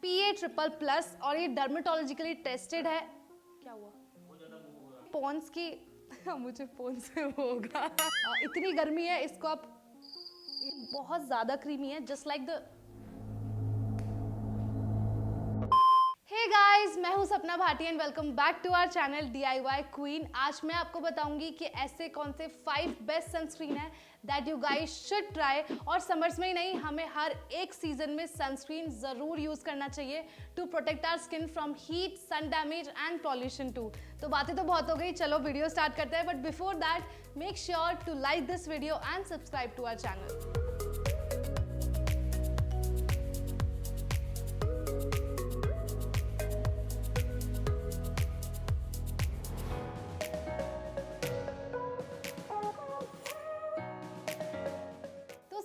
PA++, और ये dermatologically tested है। क्या हुआ? पॉन्स की मुझे पॉन्स से होगा। इतनी गर्मी है, इसको आप, बहुत ज्यादा क्रीमी है, just like the. Hey guys, मैं हूं Sapna Bhatia and welcome back to our channel DIY queen. आज मैं आपको बताऊंगी कि ऐसे कौन से 5 बेस्ट सनस्क्रीन है that you guys should try. और समर्स में ही नहीं, हमें हर एक सीजन में सनस्क्रीन जरूर यूज करना चाहिए to protect our skin from heat, sun damage and pollution too. तो बातें तो बहुत हो गई, चलो वीडियो स्टार्ट करते हैं। But before that make sure to like this video and subscribe to our channel.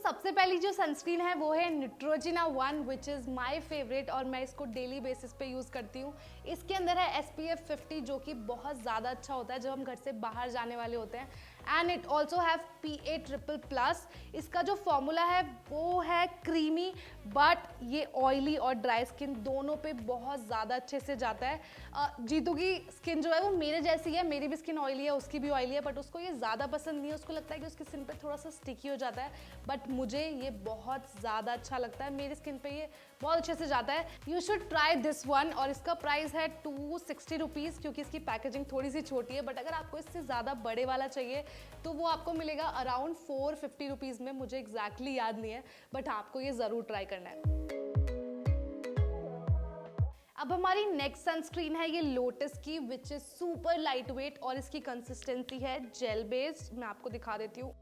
सबसे पहली जो सनस्क्रीन है वो है Neutrogena 1 which is my favourite, और मैं इसको डेली बेसिस पे यूज़ करती हूँ। इसके अंदर है SPF 50 जो कि बहुत ज़्यादा अच्छा होता है जब हम घर से बाहर जाने वाले होते हैं। And it also have PA++। इसका जो फॉर्मूला है वो है क्रीमी, बट ये ऑयली और ड्राई स्किन दोनों पे बहुत ज़्यादा अच्छे से जाता है। जीतू की स्किन जो है वो मेरे जैसी है, मेरी भी स्किन ऑयली है, उसकी भी ऑयली है, बट उसको ये ज़्यादा पसंद नहीं है। उसको लगता है कि उसकी स्किन पे थोड़ा सा स्टिकी हो जाता है, बट मुझे ये बहुत ज़्यादा अच्छा लगता है। मेरी स्किन पे ये बहुत अच्छे से जाता है। You should try this one. और इसका प्राइस है 260 रुपीज़, क्योंकि इसकी पैकेजिंग थोड़ी सी छोटी है। बट अगर आपको इससे ज़्यादा बड़े वाला चाहिए तो वो आपको मिलेगा अराउंड 450 रुपीज़ में, मुझे एग्जैक्टली याद नहीं है, बट आपको ये ज़रूर ट्राई करना है। अब हमारी नेक्स्ट सनस्क्रीन है ये लोटस की, which is super light weight, और इसकी कंसिस्टेंसी है जेल बेस्ड। मैं आपको दिखा देती हूँ,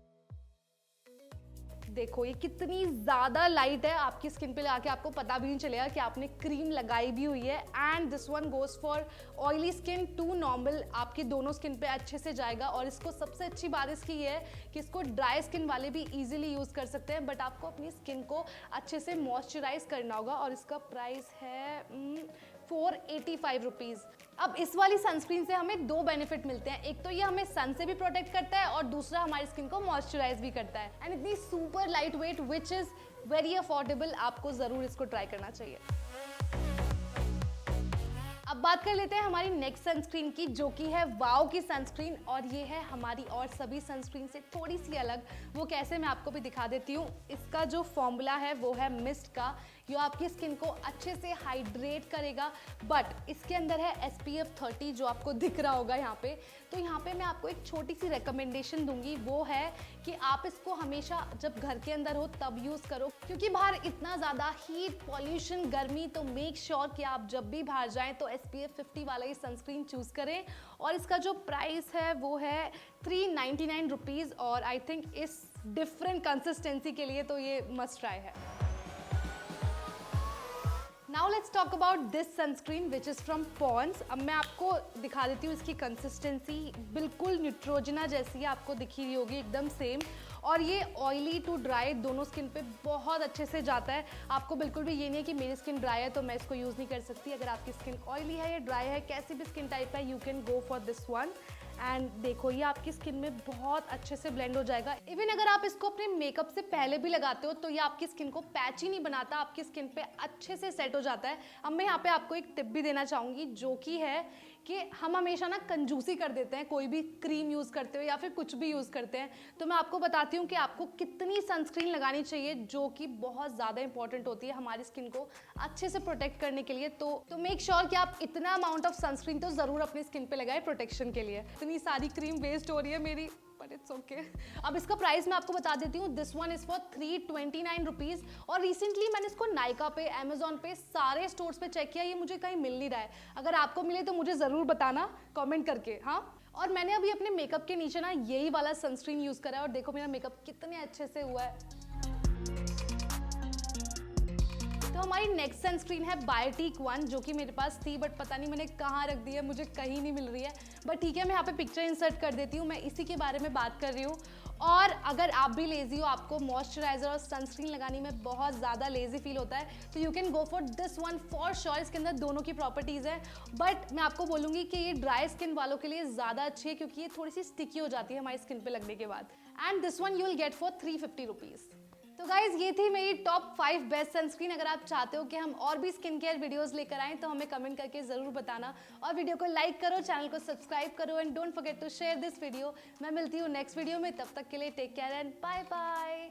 देखो ये कितनी ज़्यादा लाइट है, आपकी स्किन पे लगा के आपको पता भी नहीं चलेगा कि आपने क्रीम लगाई भी हुई है। And this one goes for oily skin to normal, आपकी दोनों स्किन पे अच्छे से जाएगा। और इसको सबसे अच्छी बात इसकी ये है कि इसको ड्राई स्किन वाले भी इजीली यूज़ कर सकते हैं, बट आपको अपनी स्किन को अच्छे से मॉइस्चराइज करना होगा। और इसका प्राइस है 485 रुपीज़। अब इस वाली सनस्क्रीन से हमें 2 बेनिफिट मिलते हैं। एक तो ये हमें सन से भी प्रोटेक्ट करता है, और दूसरा हमारी स्किन को मॉइस्चराइज भी करता है। एंड इतनी super light weight which is very affordable, आपको ज़रूर इसको ट्राई करना चाहिए। अब बात कर लेते हैं हमारी नेक्स्ट सनस्क्रीन की, जो कि है वाओ की सनस्क्रीन, और ये है हमारी और सभी सनस्क्रीन से थोड़ी सी अलग। वो कैसे, मैं आपको भी दिखा देती हूँ। इसका जो फॉर्मूला है वो है मिस्ट का, जो आपकी स्किन को अच्छे से हाइड्रेट करेगा। बट इसके अंदर है SPF 30 जो आपको दिख रहा होगा यहाँ पे। तो यहाँ पे मैं आपको एक छोटी सी रिकमेंडेशन दूंगी, वो है कि आप इसको हमेशा जब घर के अंदर हो तब यूज़ करो, क्योंकि बाहर इतना ज़्यादा हीट, पॉल्यूशन, गर्मी, तो मेक श्योर कि आप जब भी बाहर जाएं तो SPF 50 वाला ही सनस्क्रीन चूज़ करें। और इसका जो प्राइस है वो है 399 रुपीज़, और आई थिंक इस डिफरेंट कंसिस्टेंसी के लिए तो ये मस्ट ट्राई है। Now let's talk about this sunscreen which is from Pond's. अब मैं आपको दिखा देती हूँ इसकी कंसिस्टेंसी, बिल्कुल न्यूट्रोजिना जैसी है, आपको दिखी रही होगी एकदम सेम। और ये ऑयली टू ड्राई दोनों स्किन पे बहुत अच्छे से जाता है। आपको बिल्कुल भी ये नहीं है कि मेरी स्किन ड्राई है तो मैं इसको यूज़ नहीं कर सकती। अगर आपकी स्किन ऑयली है या ड्राई है, कैसी भी स्किन टाइप है, you can go for this one. And देखो ये आपकी स्किन में बहुत अच्छे से ब्लेंड हो जाएगा। इवन अगर आप इसको अपने मेकअप से पहले भी लगाते हो तो ये आपकी स्किन को पैच ही नहीं बनाता, आपकी स्किन पे अच्छे से सेट हो जाता है। अब मैं यहाँ पे आपको एक टिप भी देना चाहूँगी, जो कि है कि हम हमेशा ना कंजूसी कर देते हैं कोई भी क्रीम यूज़ करते हो या फिर कुछ भी यूज़ करते हैं। तो मैं आपको बताती हूँ कि आपको कितनी सनस्क्रीन लगानी चाहिए, जो कि बहुत ज़्यादा इंपॉर्टेंट होती है हमारी स्किन को अच्छे से प्रोटेक्ट करने के लिए। तो मेक श्योर कि आप इतना अमाउंट ऑफ सनस्क्रीन तो ज़रूर अपनी स्किन पे लगाए प्रोटेक्शन के लिए। इतनी सारी क्रीम वेस्ट हो रही है मेरी, बट इट्स ओके। अब इसका प्राइस मैं आपको बता देती हूँ। This one is for 329 rupees, और रिसेंटली मैंने इसको नायका पे, अमेजोन पे, सारे स्टोर्स पे चेक किया, ये मुझे कहीं मिल नहीं रहा है। अगर आपको मिले तो मुझे ज़रूर बताना कमेंट करके, हाँ। और मैंने अभी अपने मेकअप के नीचे ना यही वाला सनस्क्रीन यूज़ करा है, और देखो मेरा मेकअप कितने अच्छे से हुआ है। तो हमारी नेक्स्ट सनस्क्रीन है बायोटिक 1, जो कि मेरे पास थी बट पता नहीं मैंने कहाँ रख दी है, मुझे कहीं नहीं मिल रही है। बट ठीक है, मैं यहाँ पे पिक्चर इंसर्ट कर देती हूँ, मैं इसी के बारे में बात कर रही हूँ। और अगर आप भी लेजी हो, आपको मॉइस्चराइजर और सनस्क्रीन लगाने में बहुत ज़्यादा लेजी फील होता है, तो you can go for this one for sure. इसके अंदर दोनों की प्रॉपर्टीज़ है, बट मैं आपको बोलूँगी कि ये ड्राई स्किन वालों के लिए ज़्यादा अच्छी है, क्योंकि ये थोड़ी सी स्टिकी हो जाती है हमारी स्किन पे लगने के बाद। And this one you will get for 350 rupees. तो गाइज ये थी मेरी टॉप 5 बेस्ट सनस्क्रीन। अगर आप चाहते हो कि हम और भी स्किन केयर वीडियोस लेकर आएं तो हमें कमेंट करके ज़रूर बताना, और वीडियो को लाइक करो, चैनल को सब्सक्राइब करो, and don't forget to share this video. मैं मिलती हूँ नेक्स्ट वीडियो में, तब तक के लिए take care and bye bye.